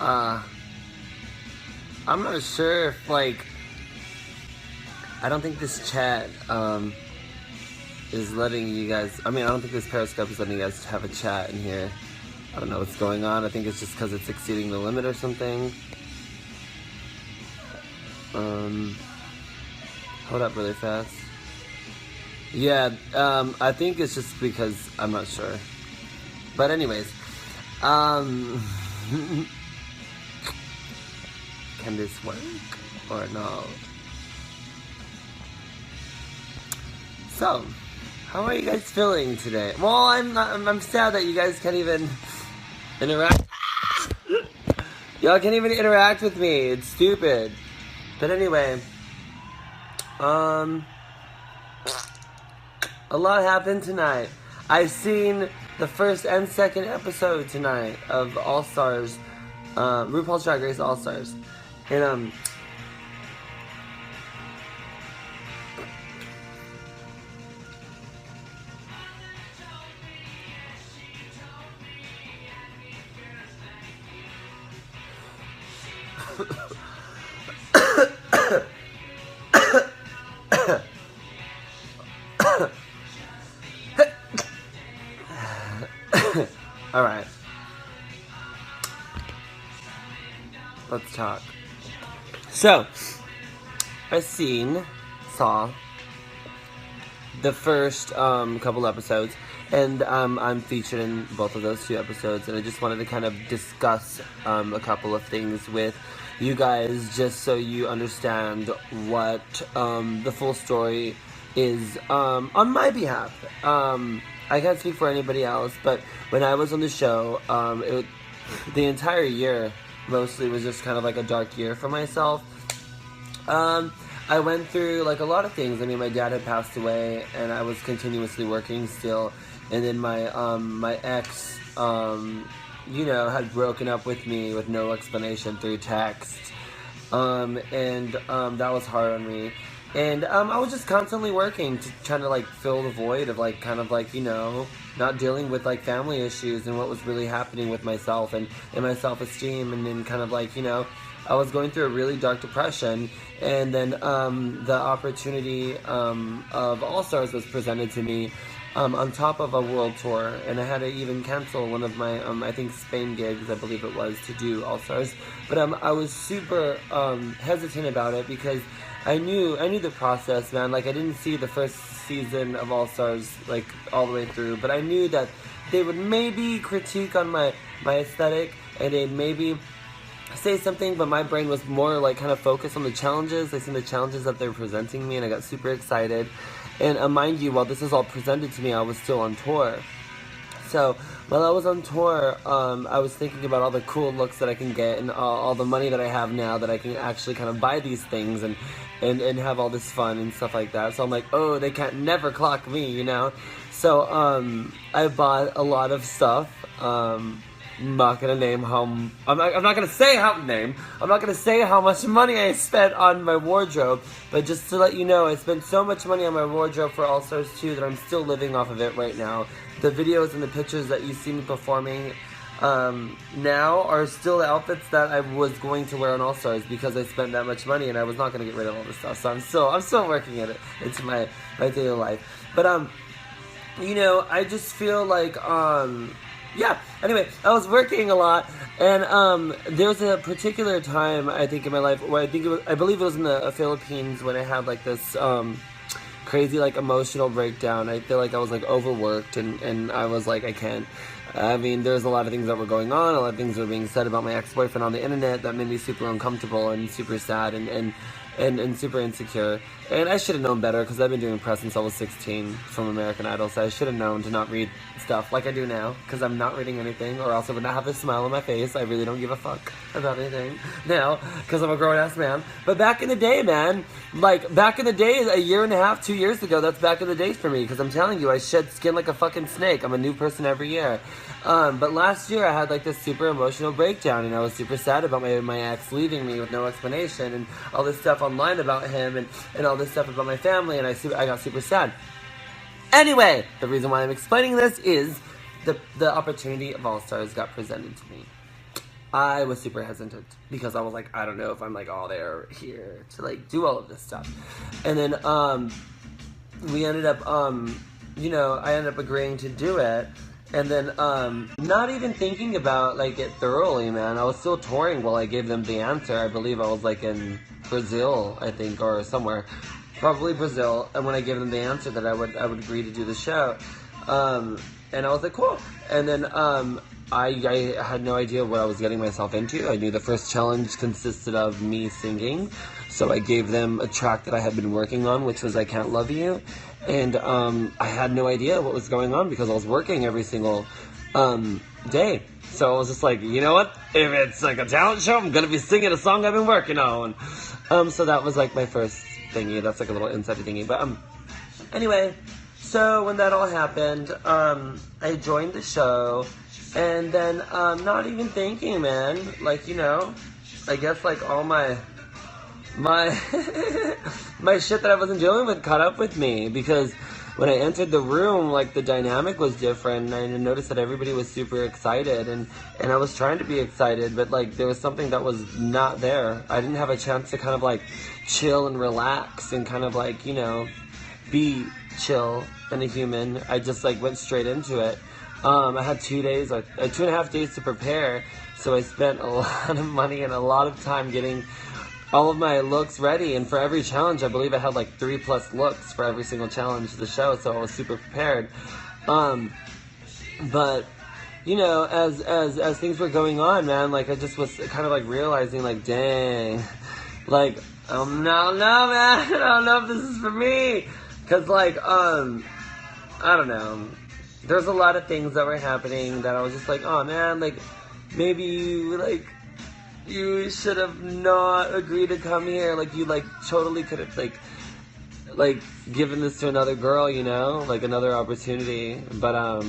I'm not sure if, like, I don't think this chat, is letting you guys, I don't think this Periscope is letting you guys have a chat in here. I don't know what's going on. I think it's just because it's exceeding the limit or something. Hold up really fast. Yeah, I think it's just because I'm not sure. But anyways, can this work or no? So, how are you guys feeling today? Well, I'm sad that you guys can't even interact. Y'all can't even interact with me. It's stupid. But anyway, a lot happened tonight. I've seen the first and second episode tonight of All-Stars, RuPaul's Drag Race All-Stars. And, alright. Let's talk. So, I saw the first couple episodes, and I'm featured in both of those 2 episodes, and I just wanted to kind of discuss a couple of things with you guys, just so you understand what the full story is on my behalf. I can't speak for anybody else, but when I was on the show, the entire year mostly was just kind of like a dark year for myself. I went through like a lot of things. My dad had passed away, and I was continuously working still, and then my ex, had broken up with me with no explanation through text, and that was hard on me. And I was just constantly working to trying to like fill the void of like kind of like, not dealing with like family issues and what was really happening with myself and my self-esteem. And then kind of like, I was going through a really dark depression, and then the opportunity of All-Stars was presented to me on top of a world tour, and I had to even cancel one of my I think Spain gigs, I believe it was, to do All-Stars. But I was super hesitant about it because I knew the process, man. Like, I didn't see the first season of All-Stars like all the way through, but I knew that they would maybe critique on my aesthetic, and they'd maybe say something, but my brain was more like kind of focused on the challenges. I seen the challenges that they're presenting me, and I got super excited. And mind you, while this was all presented to me, I was still on tour. So while I was on tour, I was thinking about all the cool looks that I can get, and all the money that I have now that I can actually kind of buy these things and have all this fun and stuff like that. So I'm like, oh, they can't never clock me, So I bought a lot of stuff. I'm not gonna name how. I'm not gonna say how much money I spent on my wardrobe. But just to let you know, I spent so much money on my wardrobe for All Stars 2 that I'm still living off of it right now. The videos and the pictures that you see me performing now are still the outfits that I was going to wear on All Stars because I spent that much money, and I was not gonna get rid of all this stuff. So I'm still working at it into my daily life. But I just feel like yeah, anyway, I was working a lot, and there was a particular time, I think, in my life where I believe it was in the Philippines, when I had like this crazy like emotional breakdown. I feel like I was like overworked, and I was like, I can't. There's a lot of things that were going on, a lot of things were being said about my ex-boyfriend on the internet that made me super uncomfortable and super sad and super insecure. And I should have known better, because I've been doing press since I was 16 from American Idol, so I should have known to not read stuff like I do now, because I'm not reading anything, or else I would not have this smile on my face. I really don't give a fuck about anything now, because I'm a grown-ass man. But back in the day, man, like, back in the day, a year and a half, 2 years ago, that's back in the days for me, because I'm telling you, I shed skin like a fucking snake. I'm a new person every year. But last year I had like this super emotional breakdown, and I was super sad about my ex leaving me with no explanation, and all this stuff online about him, and all this stuff about my family, and I got super sad. Anyway, the reason why I'm explaining this is the opportunity of All Stars got presented to me. I was super hesitant because I was like, I don't know if I'm like all there here to like do all of this stuff. And then we ended up you know, I ended up agreeing to do it. And then not even thinking about like it thoroughly, man. I was still touring while I gave them the answer. I believe I was like in Brazil, I think, or somewhere. Probably Brazil. And when I gave them the answer that I would agree to do the show. And I was like, cool. And then I had no idea what I was getting myself into. I knew the first challenge consisted of me singing. So I gave them a track that I had been working on, which was I Can't Love You. And I had no idea what was going on because I was working every single day. So I was just like, you know what? If it's like a talent show, I'm going to be singing a song I've been working on. So that was like my first thingy. That's like a little insider thingy. But anyway, so when that all happened, I joined the show. And then not even thinking, man. Like, you know, I guess like all my my shit that I wasn't dealing with caught up with me, because when I entered the room, like the dynamic was different, and I noticed that everybody was super excited, and I was trying to be excited, but like there was something that was not there. I didn't have a chance to kind of like chill and relax and kind of like, you know, be chill and a human. I just like went straight into it. I had 2 days, or 2.5 days to prepare, so I spent a lot of money and a lot of time getting all of my looks ready, and for every challenge, I believe I had like 3+ looks for every single challenge of the show, so I was super prepared. But, you know, as things were going on, man, like I just was kind of like realizing, like, dang, like, no, man, I don't know if this is for me, because like, I don't know, there's a lot of things that were happening that I was just like, oh man, like, maybe you should have not agreed to come here. Like, you, like, totally could have, like, given this to another girl, you know? Like, another opportunity. But, I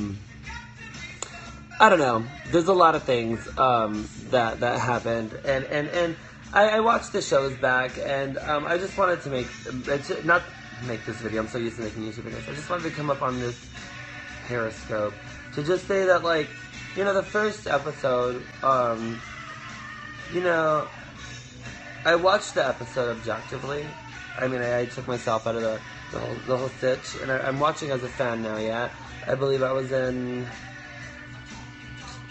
don't know. There's a lot of things, that happened. And I watched the shows back, and, I just wanted to not make this video. I'm so used to making YouTube videos. I just wanted to come up on this Periscope to just say that, like, you know, the first episode, you know, I watched the episode objectively. I mean, I took myself out of the whole stitch, and I'm watching as a fan now, yeah. I believe I was in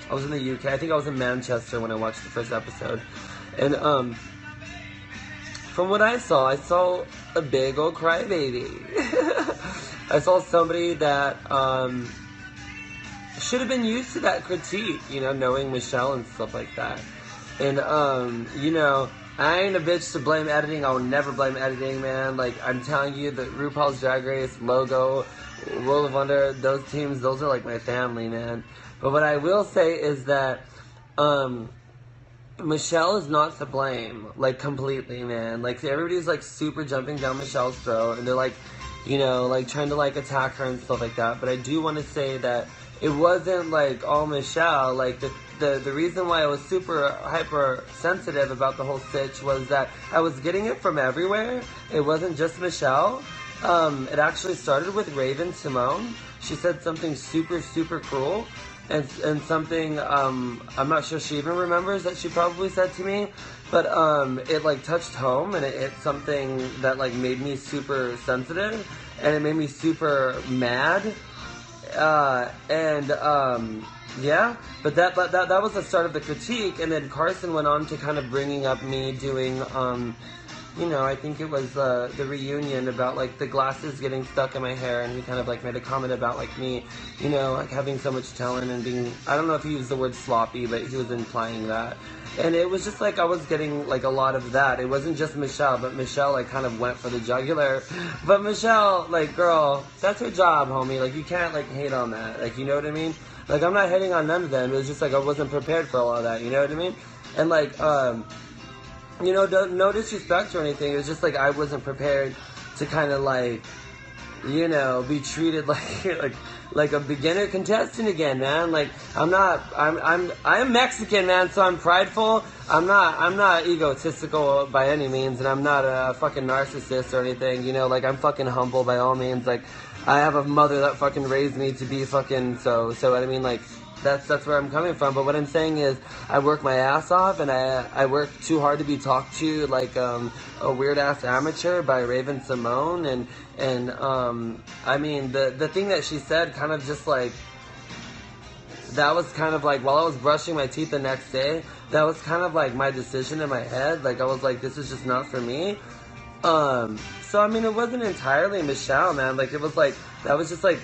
the UK. I think I was in Manchester when I watched the first episode. And, from what I saw a big old crybaby. I saw somebody that, should have been used to that critique, you know, knowing Michelle and stuff like that. And, you know, I ain't a bitch to blame editing. I will never blame editing, man. Like, I'm telling you, the RuPaul's Drag Race, Logo, World of Wonder, those teams, those are like my family, man. But what I will say is that, Michelle is not to blame, like, completely, man. Like, everybody's, like, super jumping down Michelle's throat, and they're, like, you know, like, trying to, like, attack her and stuff like that. But I do want to say that it wasn't, like, all Michelle. Like, the reason why I was super hypersensitive about the whole stitch was that I was getting it from everywhere. It wasn't just Michelle. It actually started with Raven Simone. She said something super, super cruel. And something, I'm not sure she even remembers that she probably said to me, but, it, like, touched home, and it's something that, like, made me super sensitive, and it made me super mad, yeah, but that was the start of the critique, and then Carson went on to kind of bringing up me doing, you know, I think it was the reunion about, like, the glasses getting stuck in my hair, and he kind of, like, made a comment about, like, me, you know, like, having so much talent and being, I don't know if he used the word sloppy, but he was implying that. And it was just, like, I was getting, like, a lot of that. It wasn't just Michelle, but Michelle, like, kind of went for the jugular. But Michelle, like, girl, that's her job, homie. Like, you can't, like, hate on that. Like, you know what I mean? Like, I'm not hating on none of them. It was just, like, I wasn't prepared for all of that. You know what I mean? And, like, you know, no disrespect or anything. It was just like I wasn't prepared to kind of like, you know, be treated like a beginner contestant again, man. Like I'm Mexican, man, so I'm prideful. I'm not egotistical by any means, and I'm not a fucking narcissist or anything. You know, like I'm fucking humble by all means. Like I have a mother that fucking raised me to be fucking so. I mean, like, That's where I'm coming from. But what I'm saying is, I work my ass off, and I work too hard to be talked to like a weird ass amateur by Raven Simone, and I mean the thing that she said kind of just like, that was kind of like, while I was brushing my teeth the next day, that was kind of like my decision in my head. Like I was like, this is just not for me. So I mean, it wasn't entirely Michelle, man. Like it was like, that was just like,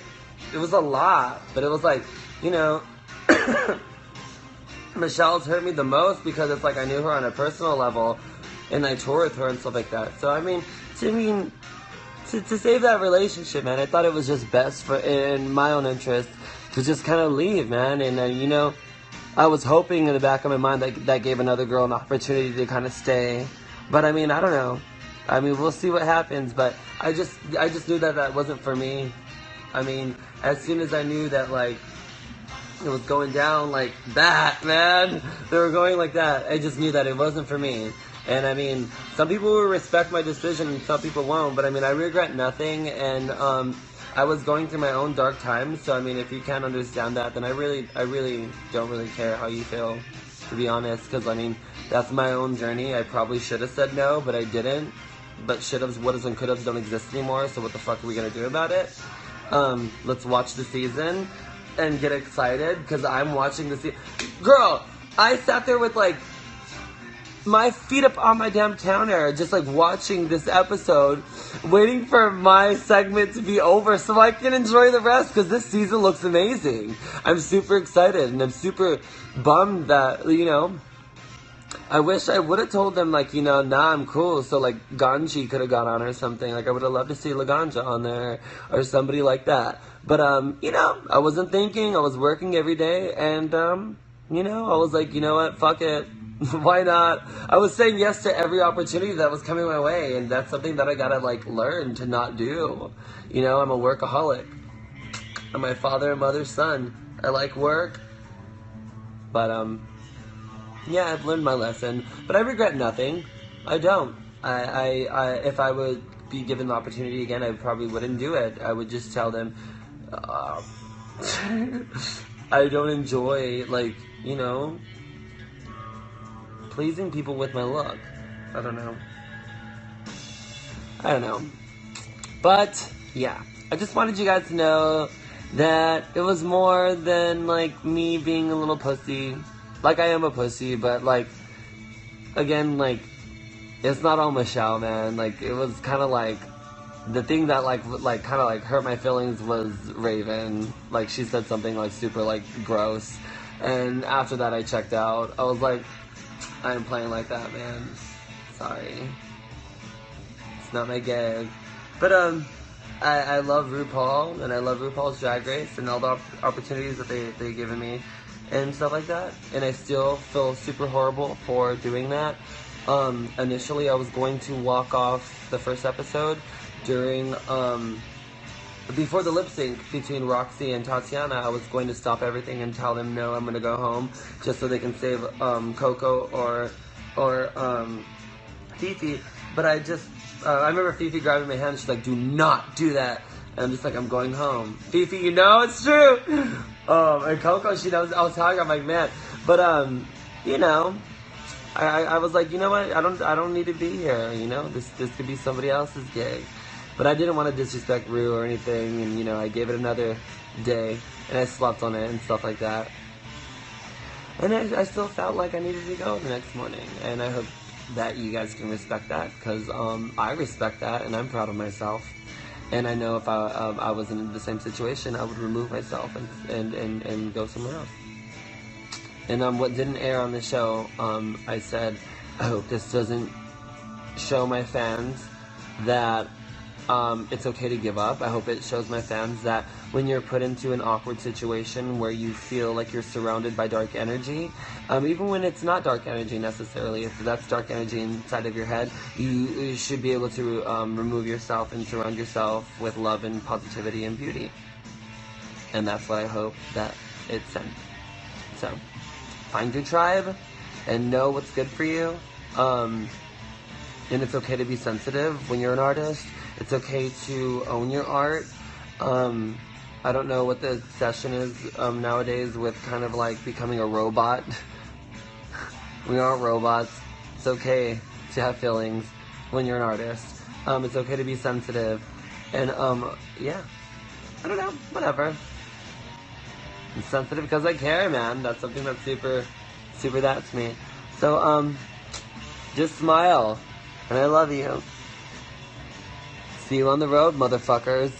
it was a lot, but it was like, you know, Michelle's hurt me the most because it's like I knew her on a personal level, and I toured with her and stuff like that. So I mean, to save that relationship, man, I thought it was just best for, in my own interest, to just kind of leave, man. And you know, I was hoping in the back of my mind that gave another girl an opportunity to kind of stay. But I mean, I don't know. I mean, we'll see what happens. But I just knew that wasn't for me. I mean, as soon as I knew that, like, it was going down like that, man, they were going like that, I just knew that it wasn't for me. And I mean, some people will respect my decision and some people won't, but I mean, I regret nothing, and I was going through my own dark times, so I mean, if you can't understand that, then I really don't really care how you feel, to be honest, because I mean, that's my own journey. I probably should have said no, but I didn't. But should-haves, would-haves, and could-haves don't exist anymore, so what the fuck are we gonna do about it? Let's watch the season and get excited, because I'm watching the season. Girl, I sat there with like my feet up on my damn counter, just like watching this episode, waiting for my segment to be over so I can enjoy the rest, because this season looks amazing. I'm super excited, and I'm super bummed that, you know, I wish I would have told them, like, you know, nah, I'm cool, so like Ganji could have got on or something. Like, I would have loved to see Laganja on there or somebody like that. But you know, I wasn't thinking. I was working every day, and you know, I was like, you know what, fuck it. Why not? I was saying yes to every opportunity that was coming my way, and that's something that I gotta like learn to not do. You know, I'm a workaholic. I'm my father and mother's son. I like work, but yeah, I've learned my lesson, but I regret nothing. I don't. If I would be given the opportunity again, I probably wouldn't do it. I would just tell them, I don't enjoy, like, you know, pleasing people with my look. I don't know. But, yeah. I just wanted you guys to know that it was more than, like, me being a little pussy. Like, I am a pussy, but, like, again, like, it's not all Michelle, man. Like, it was kind of like, the thing that, like, kind of, like, hurt my feelings was Raven. Like, she said something, like, super, like, gross. And after that, I checked out. I was like, I ain't playing like that, man. Sorry. It's not my gig. But, I love RuPaul, and I love RuPaul's Drag Race, and all the opportunities that they've given me, and stuff like that. And I still feel super horrible for doing that. Initially, I was going to walk off the first episode during, before the lip sync between Roxy and Tatiana. I was going to stop everything and tell them, no, I'm going to go home, just so they can save, Coco or Fifi. But I remember Fifi grabbing my hand, she's like, do not do that. And I'm just like, I'm going home. Fifi, you know it's true. And Coco, she knows I was talking. I'm like, man. But you know, I was like, you know what? I don't need to be here. You know, this could be somebody else's gig. But I didn't want to disrespect Ru or anything, and you know, I gave it another day, and I slept on it and stuff like that. And I still felt like I needed to go the next morning, and I hope that you guys can respect that, because I respect that, and I'm proud of myself. And I know if I was in the same situation, I would remove myself and go somewhere else. And what didn't air on the show, I said, I hope this doesn't show my fans that it's okay to give up. I hope it shows my fans that when you're put into an awkward situation where you feel like you're surrounded by dark energy, even when it's not dark energy necessarily, if that's dark energy inside of your head, you should be able to remove yourself and surround yourself with love and positivity and beauty. And that's what I hope that it sent. So, find your tribe and know what's good for you. And it's okay to be sensitive when you're an artist. It's okay to own your art. I don't know what the obsession is nowadays with kind of like becoming a robot. We aren't robots. It's okay to have feelings when you're an artist. It's okay to be sensitive. And, yeah. I don't know. Whatever. I'm sensitive because I care, man. That's something that's super that to me. So, just smile. And I love you. See you on the road, motherfuckers.